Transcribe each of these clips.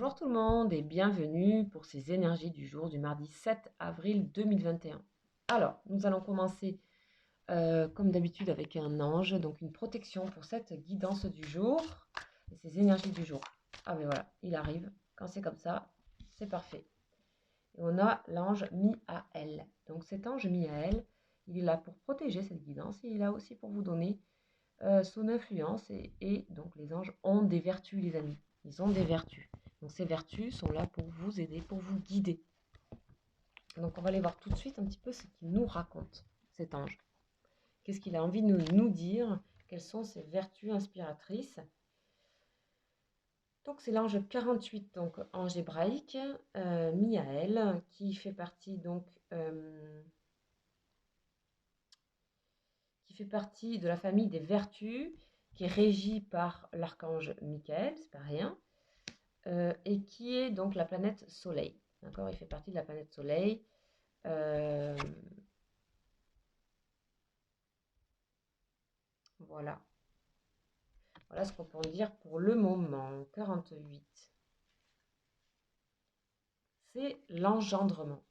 Bonjour tout le monde et bienvenue pour ces énergies du jour du mardi 7 avril 2021. Alors, nous allons commencer comme d'habitude avec un ange, donc une protection pour cette guidance du jour et ces énergies du jour. Ah ben voilà, il arrive. Quand c'est comme ça, c'est parfait. Et on a l'ange Miaël. Donc cet ange Miaël, il est là pour protéger cette guidance et il est là aussi pour vous donner son influence et donc les anges ont des vertus les amis. Ils ont des vertus. Donc ces vertus sont là pour vous aider, pour vous guider. Donc on va aller voir tout de suite un petit peu ce qu'il nous raconte, cet ange. Qu'est-ce qu'il a envie de nous dire? Quelles sont ses vertus inspiratrices? Donc c'est l'ange 48, donc ange hébraïque, Miaël, qui fait partie donc de la famille des vertus, qui est régie par l'archange Michael, c'est pas rien. Et qui est donc la planète Soleil. D'accord, il fait partie de la planète Soleil. Voilà. Voilà ce qu'on peut en dire pour le moment. 48. C'est l'engendrement.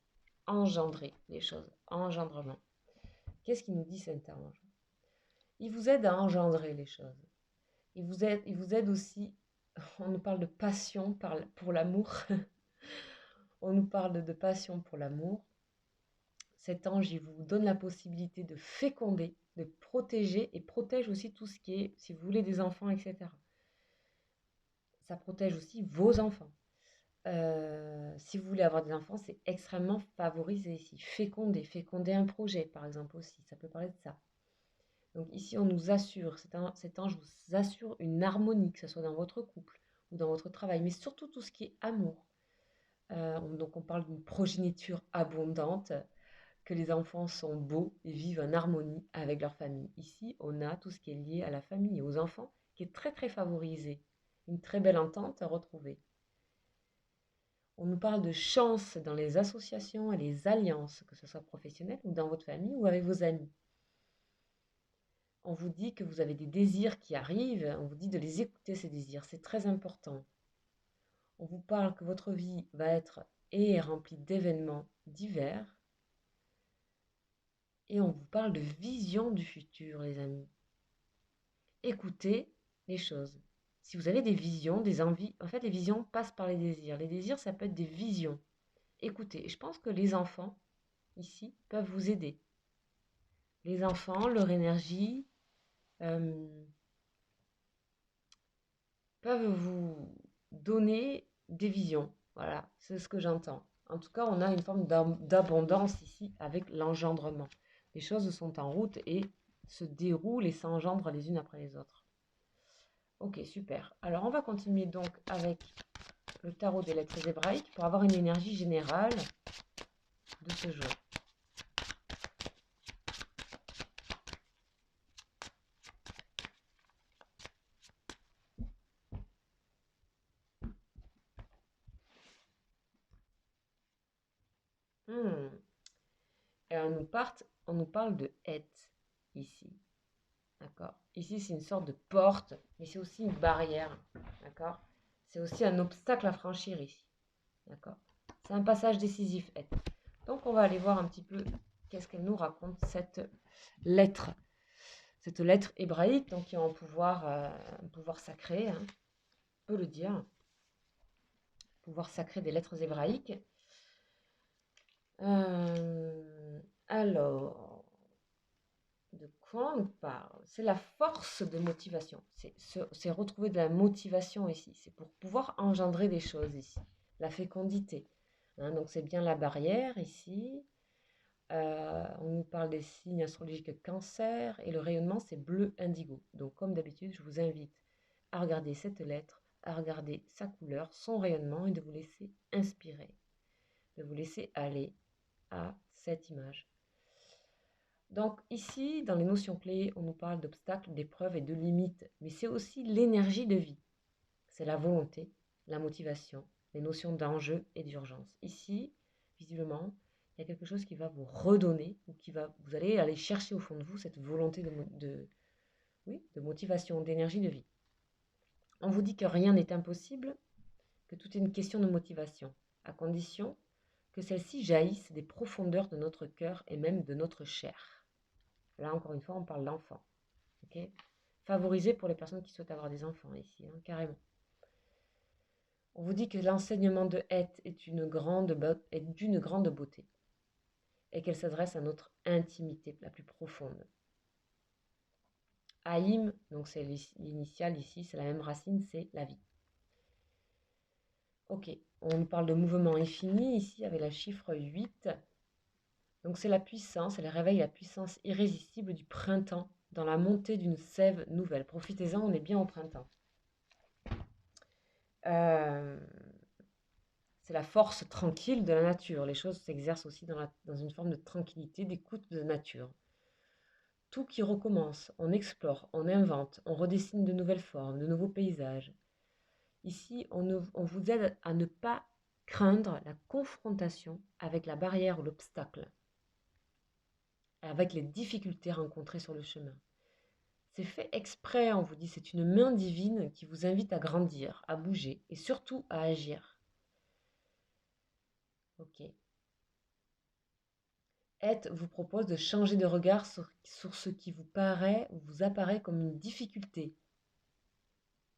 Engendrer les choses. Engendrement. Qu'est-ce qu'il nous dit cet ange? Il vous aide à engendrer les choses. Il vous aide aussi. On nous parle de passion pour l'amour. On nous parle de passion pour l'amour. Cet ange, il vous donne la possibilité de féconder, de protéger et protège aussi tout ce qui est, si vous voulez, des enfants, etc. Ça protège aussi vos enfants. Si vous voulez avoir des enfants, c'est extrêmement favorisé ici. Féconder un projet, par exemple aussi, ça peut parler de ça. Donc ici, on nous assure, cet ange vous assure une harmonie, que ce soit dans votre couple ou dans votre travail, mais surtout tout ce qui est amour. Donc on parle d'une progéniture abondante, que les enfants sont beaux et vivent en harmonie avec leur famille. Ici, on a tout ce qui est lié à la famille et aux enfants qui est très très favorisé. Une très belle entente à retrouver. On nous parle de chance dans les associations et les alliances, que ce soit professionnel ou dans votre famille ou avec vos amis. On vous dit que vous avez des désirs qui arrivent, on vous dit de les écouter, ces désirs, c'est très important. On vous parle que votre vie va être et est remplie d'événements divers. Et on vous parle de vision du futur, les amis. Écoutez les choses. Si vous avez des visions, des envies, en fait, les visions passent par les désirs. Les désirs, ça peut être des visions. Écoutez, je pense que les enfants, ici, peuvent vous aider. Les enfants, leur énergie, peuvent vous donner des visions. Voilà, c'est ce que j'entends. En tout cas, on a une forme d'abondance ici avec l'engendrement. Les choses sont en route et se déroulent et s'engendrent les unes après les autres. Ok, super. Alors, on va continuer donc avec le tarot des lettres hébraïques pour avoir une énergie générale de ce jour. Et on nous parle de Het ici. D'accord. Ici, c'est une sorte de porte, mais c'est aussi une barrière. D'accord. C'est aussi un obstacle à franchir ici. D'accord. C'est un passage décisif, Het. Donc, on va aller voir un petit peu qu'est-ce qu'elle nous raconte, cette lettre. Cette lettre hébraïque, donc qui a un pouvoir sacré, hein, on peut le dire. Pouvoir sacré des lettres hébraïques. Alors, de quoi on parle? C'est la force de motivation. C'est retrouver de la motivation ici. C'est pour pouvoir engendrer des choses ici. La fécondité. Hein, donc c'est bien la barrière ici. On nous parle des signes astrologiques Cancer et le rayonnement c'est bleu indigo. Donc comme d'habitude, je vous invite à regarder cette lettre, à regarder sa couleur, son rayonnement et de vous laisser inspirer, de vous laisser aller à cette image. Donc ici, dans les notions clés, on nous parle d'obstacles, d'épreuves et de limites, mais c'est aussi l'énergie de vie. C'est la volonté, la motivation, les notions d'enjeu et d'urgence. Ici, visiblement, il y a quelque chose qui va vous redonner, ou vous allez aller chercher au fond de vous cette volonté de motivation, d'énergie de vie. On vous dit que rien n'est impossible, que tout est une question de motivation, à condition que celle-ci jaillisse des profondeurs de notre cœur et même de notre chair. Là, encore une fois, on parle d'enfant. Okay, favorisé pour les personnes qui souhaitent avoir des enfants ici, hein, carrément. On vous dit que l'enseignement de Heth est d'une grande beauté et qu'elle s'adresse à notre intimité la plus profonde. Haïm, donc c'est l'initiale ici, c'est la même racine, c'est la vie. Ok, on nous parle de mouvement infini ici avec la chiffre 8. Donc c'est la puissance, elle réveille la puissance irrésistible du printemps dans la montée d'une sève nouvelle. Profitez-en, on est bien au printemps. C'est la force tranquille de la nature. Les choses s'exercent aussi dans une forme de tranquillité, d'écoute de nature. Tout qui recommence, on explore, on invente, on redessine de nouvelles formes, de nouveaux paysages. Ici, on vous aide à ne pas craindre la confrontation avec la barrière ou l'obstacle, avec les difficultés rencontrées sur le chemin. C'est fait exprès, on vous dit, c'est une main divine qui vous invite à grandir, à bouger et surtout à agir. Ok. Heth vous propose de changer de regard sur ce qui vous paraît ou vous apparaît comme une difficulté.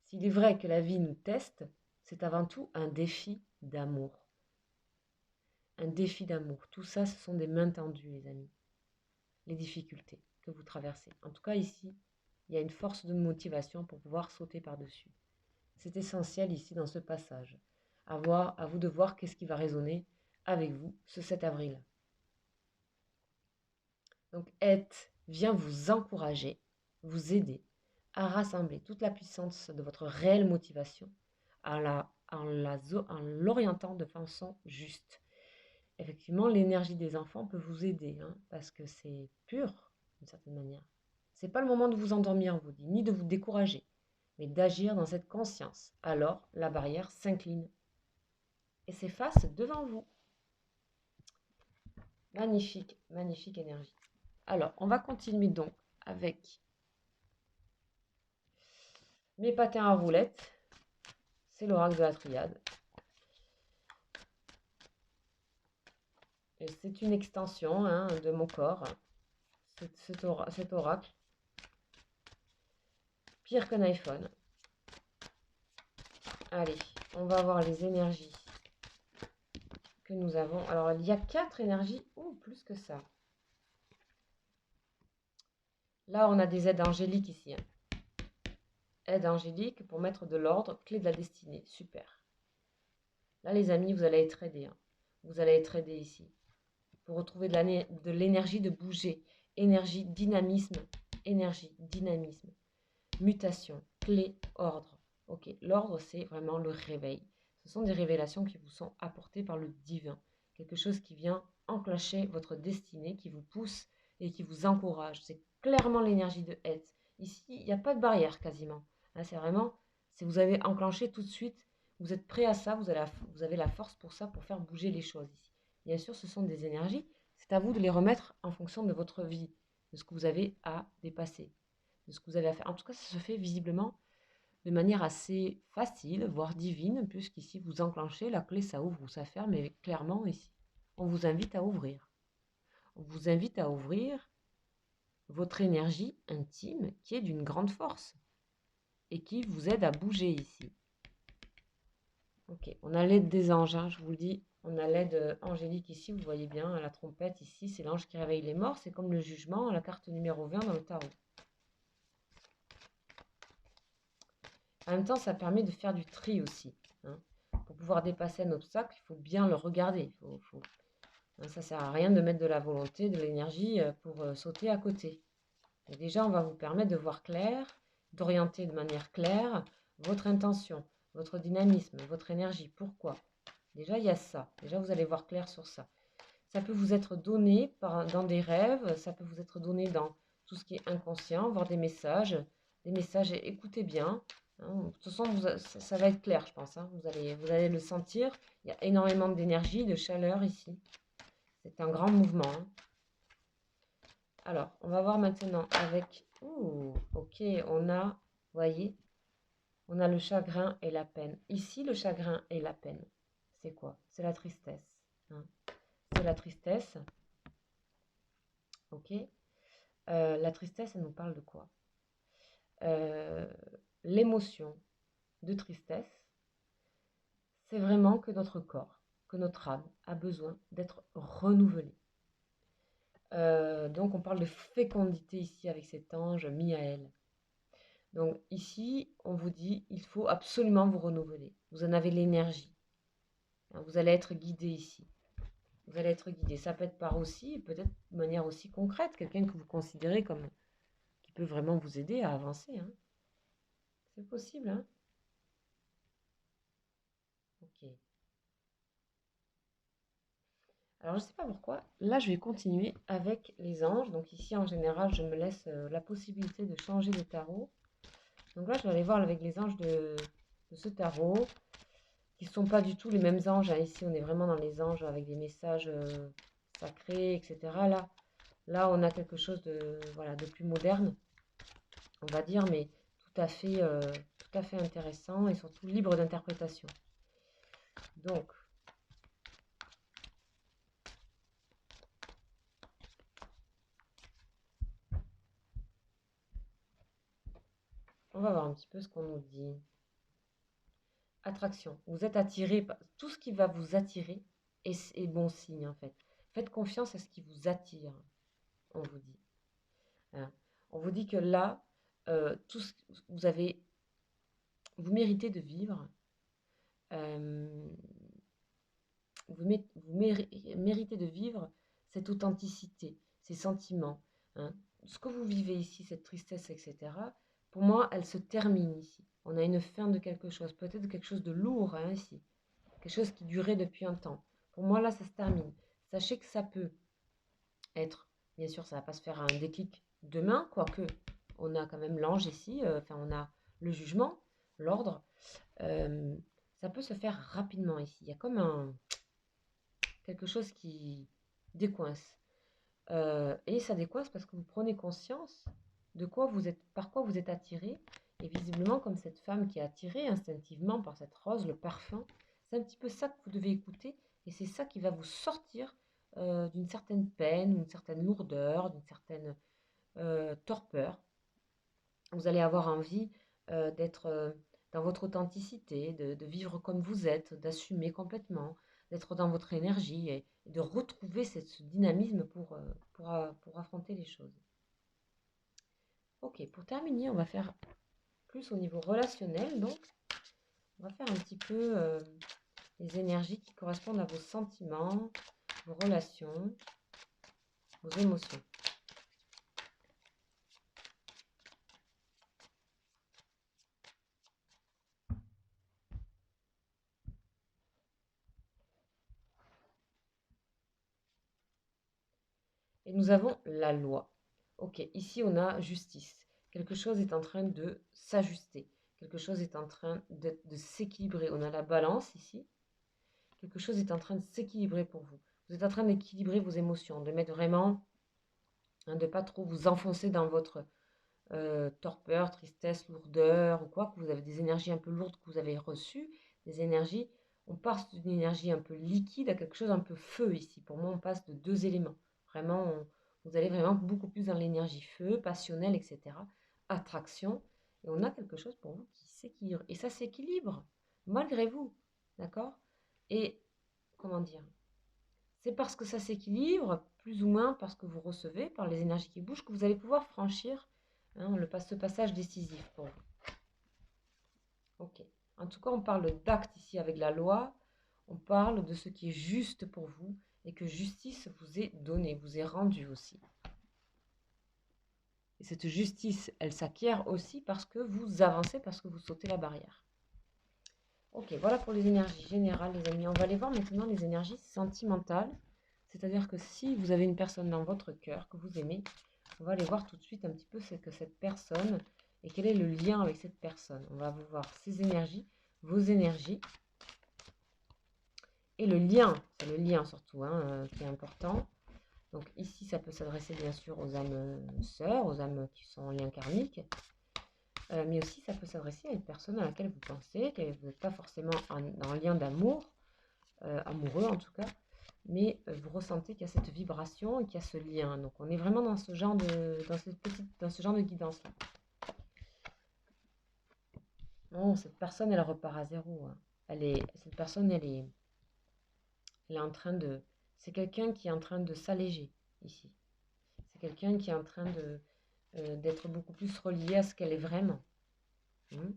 S'il est vrai que la vie nous teste, c'est avant tout un défi d'amour. Un défi d'amour. Tout ça, ce sont des mains tendues, les amis. Les difficultés que vous traversez. En tout cas, ici, il y a une force de motivation pour pouvoir sauter par-dessus. C'est essentiel ici dans ce passage. À vous de voir qu'est-ce qui va résonner avec vous ce 7 avril. Donc, Heth vient vous encourager, vous aider à rassembler toute la puissance de votre réelle motivation en l'orientant de façon juste. Effectivement, l'énergie des enfants peut vous aider, hein, parce que c'est pur, d'une certaine manière. Ce n'est pas le moment de vous endormir, on vous dit, ni de vous décourager, mais d'agir dans cette conscience. Alors, la barrière s'incline et s'efface devant vous. Magnifique, magnifique énergie. Alors, on va continuer donc avec mes patins à roulettes. C'est l'oracle de la triade. Et c'est une extension, hein, de mon corps, cet oracle. Pire qu'un iPhone. Allez, on va voir les énergies que nous avons. Alors, il y a 4 énergies, ou plus que ça. Là, on a des aides angéliques ici. Hein. Aide angélique pour mettre de l'ordre, clé de la destinée. Super. Là, les amis, vous allez être aidés. Hein. Vous allez être aidés ici. Pour retrouver de l'énergie de bouger. Énergie, dynamisme. Énergie, dynamisme. Mutation, clé, ordre. Ok, l'ordre, c'est vraiment le réveil. Ce sont des révélations qui vous sont apportées par le divin. Quelque chose qui vient enclencher votre destinée, qui vous pousse et qui vous encourage. C'est clairement l'énergie de Heth. Ici, il n'y a pas de barrière quasiment. Là, c'est vraiment, si vous avez enclenché tout de suite, vous êtes prêt à ça, vous avez la force pour ça, pour faire bouger les choses ici. Bien sûr, ce sont des énergies. C'est à vous de les remettre en fonction de votre vie, de ce que vous avez à dépasser, de ce que vous avez à faire. En tout cas, ça se fait visiblement de manière assez facile, voire divine, puisqu'ici vous enclenchez, la clé ça ouvre ou ça ferme, mais clairement ici, on vous invite à ouvrir. On vous invite à ouvrir votre énergie intime qui est d'une grande force et qui vous aide à bouger ici. Ok, on a l'aide des anges, hein, je vous le dis, on a l'aide angélique ici, vous voyez bien, la trompette ici, c'est l'ange qui réveille les morts, c'est comme le jugement, la carte numéro 20 dans le tarot. En même temps, ça permet de faire du tri aussi. Hein. Pour pouvoir dépasser un obstacle, il faut bien le regarder. Hein, ça ne sert à rien de mettre de la volonté, de l'énergie pour sauter à côté. Et déjà, on va vous permettre de voir clair, d'orienter de manière claire votre intention, votre dynamisme, votre énergie. Pourquoi? Déjà, il y a ça. Déjà, vous allez voir clair sur ça. Ça peut vous être donné dans des rêves, ça peut vous être donné dans tout ce qui est inconscient, voir des messages. Des messages, écoutez bien. Hein. De toute façon, ça va être clair, je pense. Hein. Vous allez le sentir. Il y a énormément d'énergie, de chaleur ici. C'est un grand mouvement. Hein. Alors, on va voir maintenant avec... Ouh, ok, on a, vous voyez, On a le chagrin et la peine. Ici, le chagrin et la peine, c'est quoi? C'est la tristesse. Hein. C'est la tristesse. Ok. La tristesse, elle nous parle de quoi? L'émotion de tristesse, c'est vraiment que notre corps, que notre âme a besoin d'être renouvelée. Donc on parle de fécondité ici avec cet ange Miaël. Donc ici, on vous dit, il faut absolument vous renouveler. Vous en avez l'énergie. Vous allez être guidé ici. Vous allez être guidé. Ça peut être par aussi, peut-être de manière aussi concrète, quelqu'un que vous considérez comme qui peut vraiment vous aider à avancer. Hein. C'est possible. Hein. Ok. Alors, je ne sais pas pourquoi. Là, je vais continuer avec les anges. Donc ici, en général, je me laisse la possibilité de changer de tarot. Donc là, je vais aller voir avec les anges de ce tarot, qui ne sont pas du tout les mêmes anges. Hein. Ici, on est vraiment dans les anges avec des messages sacrés, etc. Là, on a quelque chose de, voilà, de plus moderne, on va dire, mais tout à fait intéressant et surtout libre d'interprétation. Donc, on va voir un petit peu ce qu'on nous dit. Attraction. Vous êtes attiré par tout ce qui va vous attirer est bon signe en fait. Faites confiance à ce qui vous attire, on vous dit. Hein. On vous dit que là, tout ce, vous avez, vous méritez de vivre. euh, méritez de vivre cette authenticité, ces sentiments. Hein. Ce que vous vivez ici, cette tristesse, etc., pour moi, elle se termine ici. On a une fin de quelque chose, peut-être quelque chose de lourd hein, ici, quelque chose qui durait depuis un temps. Pour moi, là, ça se termine. Sachez que ça peut être, bien sûr, ça ne va pas se faire un déclic demain, quoique on a quand même l'ange ici, enfin, on a le jugement, l'ordre. Ça peut se faire rapidement ici. Il y a comme quelque chose qui décoince. Et ça décoince parce que vous prenez conscience de quoi vous êtes, par quoi vous êtes attiré. Et visiblement, comme cette femme qui est attirée instinctivement par cette rose, le parfum, c'est un petit peu ça que vous devez écouter. Et c'est ça qui va vous sortir d'une certaine peine, d'une certaine lourdeur, d'une certaine torpeur. Vous allez avoir envie d'être dans votre authenticité, de vivre comme vous êtes, d'assumer complètement, d'être dans votre énergie et de retrouver ce dynamisme pour affronter les choses. Ok, pour terminer, on va faire plus au niveau relationnel. Donc, on va faire un petit peu les énergies qui correspondent à vos sentiments, vos relations, vos émotions. Et nous avons la loi. Ok, ici on a justice. Quelque chose est en train de s'ajuster. Quelque chose est en train de s'équilibrer. On a la balance ici. Quelque chose est en train de s'équilibrer pour vous. Vous êtes en train d'équilibrer vos émotions, de mettre vraiment, hein, de ne pas trop vous enfoncer dans votre torpeur, tristesse, lourdeur ou quoi, que vous avez des énergies un peu lourdes que vous avez reçues, des énergies, on passe d'une énergie un peu liquide à quelque chose un peu feu ici. Pour moi, on passe de deux éléments. Vraiment, vous allez vraiment beaucoup plus dans l'énergie feu, passionnelle, etc. Attraction. Et on a quelque chose pour vous qui s'équilibre. Et ça s'équilibre, malgré vous. D'accord? Et, comment dire? C'est parce que ça s'équilibre, plus ou moins parce que vous recevez, par les énergies qui bougent, que vous allez pouvoir franchir hein, ce passage décisif pour vous. Ok. En tout cas, on parle d'acte ici avec la loi. On parle de ce qui est juste pour vous et que justice vous est donnée, vous est rendue aussi. Et cette justice, elle s'acquiert aussi parce que vous avancez, parce que vous sautez la barrière. Ok, voilà pour les énergies générales, les amis. On va aller voir maintenant les énergies sentimentales. C'est-à-dire que si vous avez une personne dans votre cœur que vous aimez, on va aller voir tout de suite un petit peu ce que cette personne et quel est le lien avec cette personne. On va voir ses énergies, vos énergies. Et le lien, c'est le lien surtout hein, qui est important. Donc ici, ça peut s'adresser bien sûr aux âmes sœurs, aux âmes qui sont en lien karmique. Mais aussi, ça peut s'adresser à une personne à laquelle vous pensez, que vous n'êtes pas forcément en lien d'amour, amoureux en tout cas, mais vous ressentez qu'il y a cette vibration et qu'il y a ce lien. Donc on est vraiment dans ce genre dans ce genre de guidance-là. Non, cette personne, elle repart à zéro, hein. Cette personne, elle est en train de, c'est quelqu'un qui est en train de s'alléger ici. C'est quelqu'un qui est en train d'être beaucoup plus relié à ce qu'elle est vraiment. Hmm.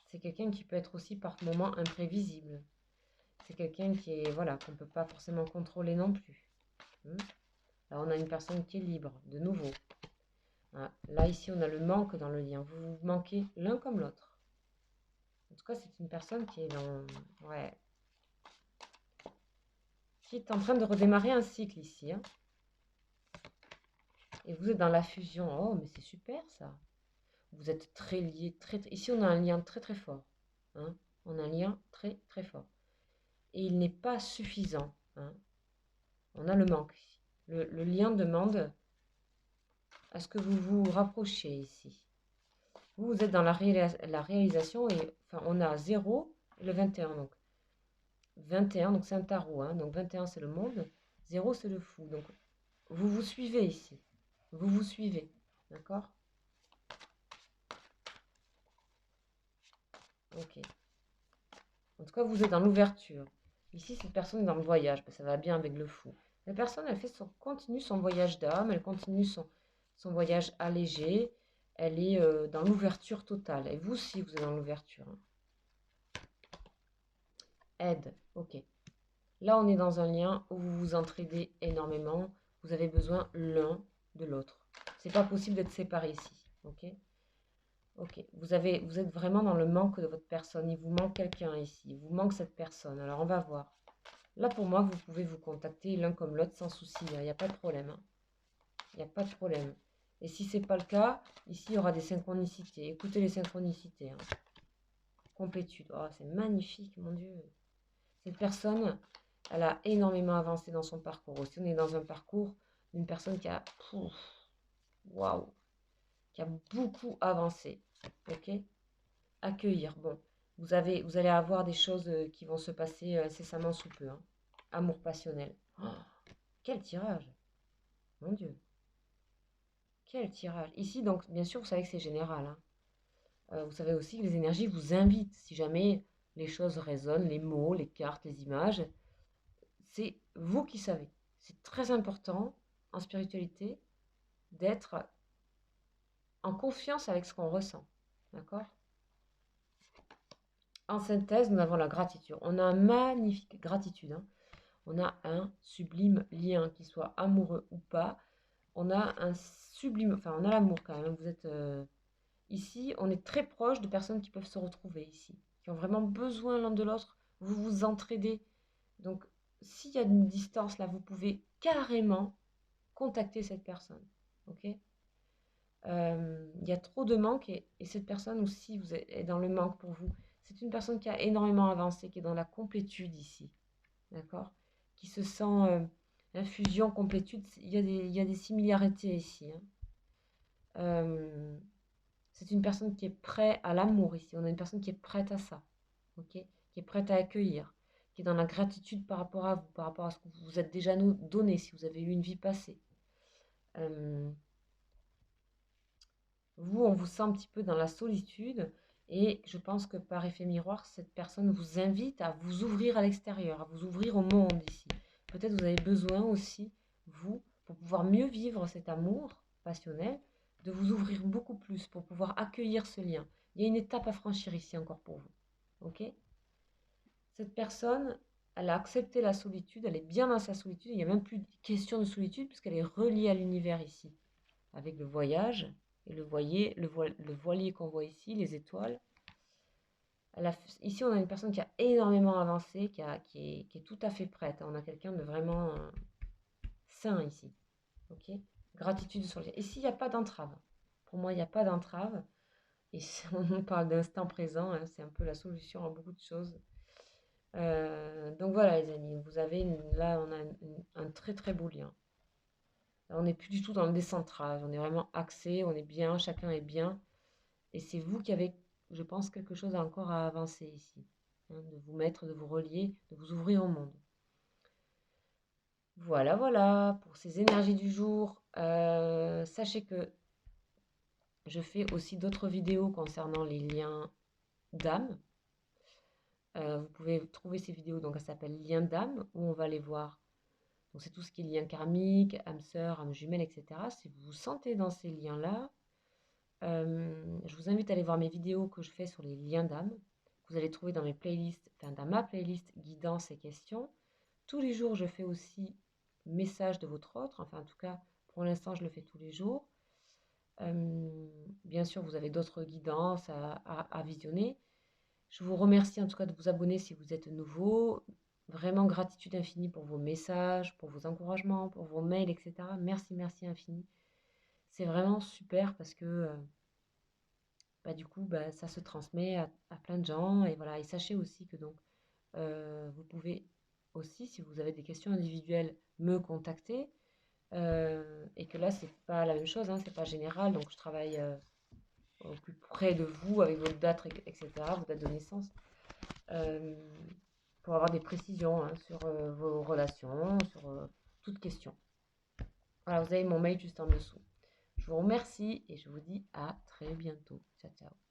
C'est quelqu'un qui peut être aussi par moments imprévisible. C'est quelqu'un qui est, voilà, qu'on ne peut pas forcément contrôler non plus. Hmm. Là, on a une personne qui est libre, de nouveau. Ah, là, ici, on a le manque dans le lien. Vous vous manquez l'un comme l'autre. En tout cas, c'est une personne qui est ouais, qui est en train de redémarrer un cycle ici, hein. Et vous êtes dans la fusion. Oh, mais c'est super ça. Vous êtes très liés. Ici, on a un lien très très fort, hein. On a un lien très très fort. Et il n'est pas suffisant, hein. On a le manque. Le lien demande à ce que vous vous rapprochiez ici. Vous êtes dans la réalisation et enfin, on a 0 et le 21. Donc 21, donc c'est un tarot, hein, donc 21 c'est le monde, 0 c'est le fou. Donc vous vous suivez ici. Vous vous suivez. D'accord? Ok. En tout cas, vous êtes dans l'ouverture. Ici, cette personne est dans le voyage. Ça va bien avec le fou. La personne, elle continue son voyage d'âme, elle continue son voyage allégé. Elle est dans l'ouverture totale. Et vous aussi, vous êtes dans l'ouverture, hein. Aide. Ok. Là, on est dans un lien où vous vous entraidez énormément. Vous avez besoin l'un de l'autre. C'est pas possible d'être séparés ici. Ok. Ok. Vous êtes vraiment dans le manque de votre personne. Il vous manque quelqu'un ici. Il vous manque cette personne. Alors, on va voir. Là, pour moi, vous pouvez vous contacter l'un comme l'autre sans souci. Il n'y a pas de problème, hein. Il n'y a pas de problème. Et si ce n'est pas le cas, ici, il y aura des synchronicités. Écoutez les synchronicités, hein. Complétude. Oh, c'est magnifique, mon Dieu. Cette personne, elle a énormément avancé dans son parcours. Aussi, on est dans un parcours d'une personne qui a... Waouh, qui a beaucoup avancé. Ok. Accueillir. Bon, vous allez avoir des choses qui vont se passer incessamment sous peu, hein. Amour passionnel. Oh, quel tirage! Mon Dieu, quel tirage! Ici, donc, bien sûr, vous savez que c'est général, hein. Vous savez aussi que les énergies vous invitent. Si jamais les choses résonnent, les mots, les cartes, les images, c'est vous qui savez. C'est très important en spiritualité d'être en confiance avec ce qu'on ressent. D'accord? En synthèse, nous avons la gratitude. On a un magnifique gratitude, hein. On a un sublime lien, qu'il soit amoureux ou pas. On a un sublime, enfin on a l'amour quand même. Vous êtes ici, on est très proche de personnes qui peuvent se retrouver ici, qui ont vraiment besoin l'un de l'autre. Vous vous entraidez. Donc s'il y a une distance là, vous pouvez carrément contacter cette personne. Ok? Il y a trop de manque et cette personne aussi est dans le manque pour vous. C'est une personne qui a énormément avancé, qui est dans la complétude ici. D'accord? Qui se sent infusion, complétude. Il y a des similarités ici, hein. C'est une personne qui est prête à l'amour ici. On a une personne qui est prête à ça. Ok? Qui est prête à accueillir. Qui est dans la gratitude par rapport à vous, par rapport à ce que vous vous êtes déjà donné, si vous avez eu une vie passée. Vous, on vous sent un petit peu dans la solitude. Et je pense que par effet miroir, cette personne vous invite à vous ouvrir à l'extérieur, à vous ouvrir au monde ici. Peut-être vous avez besoin aussi, vous, pour pouvoir mieux vivre cet amour passionnel, de vous ouvrir beaucoup plus pour pouvoir accueillir ce lien. Il y a une étape à franchir ici encore pour vous. Ok? Cette personne, elle a accepté la solitude, elle est bien dans sa solitude. Il n'y a même plus de question de solitude puisqu'elle est reliée à l'univers ici, avec le voyage et le voilier qu'on voit ici, les étoiles. Ici, on a une personne qui a énormément avancé, qui est tout à fait prête. On a quelqu'un de vraiment sain ici. Ok? Gratitude sur le... Ici, il n'y a pas d'entrave. Pour moi, il n'y a pas d'entrave. Et si on parle d'instant présent, hein, c'est un peu la solution à beaucoup de choses. Donc voilà, les amis, là, on a un très très beau lien. Là, on n'est plus du tout dans le décentrage. On est vraiment axé, on est bien, chacun est bien. Et c'est vous qui avez, je pense, quelque chose encore à avancer ici, hein, de vous mettre, de vous relier, de vous ouvrir au monde. Voilà, voilà, pour ces énergies du jour. Sachez que je fais aussi d'autres vidéos concernant les liens d'âme. Vous pouvez trouver ces vidéos, donc elles s'appellent Liens d'âme, où on va les voir. Donc c'est tout ce qui est lien karmique, âme sœur, âme jumelle, etc. Si vous vous sentez dans ces liens-là, je vous invite à aller voir mes vidéos que je fais sur les liens d'âme. Vous allez trouver dans mes playlists, enfin dans ma playlist guidance et questions. Tous les jours, je fais aussi message de votre autre. Enfin, en tout cas, pour l'instant, je le fais tous les jours. Bien sûr, vous avez d'autres guidances à visionner. Je vous remercie en tout cas de vous abonner si vous êtes nouveau. Vraiment gratitude infinie pour vos messages, pour vos encouragements, pour vos mails, etc. Merci, merci infini. C'est vraiment super parce que bah, du coup, bah, ça se transmet à plein de gens. Et voilà. Et sachez aussi que donc, vous pouvez aussi, si vous avez des questions individuelles, me contacter. Et que là, c'est pas la même chose, hein, c'est pas général. Donc, je travaille au plus près de vous avec votre date, etc., vos dates de naissance, euh, pour avoir des précisions, hein, sur vos relations, sur toute question. Voilà, vous avez mon mail juste en dessous. Je vous remercie et je vous dis à très bientôt. Ciao, ciao.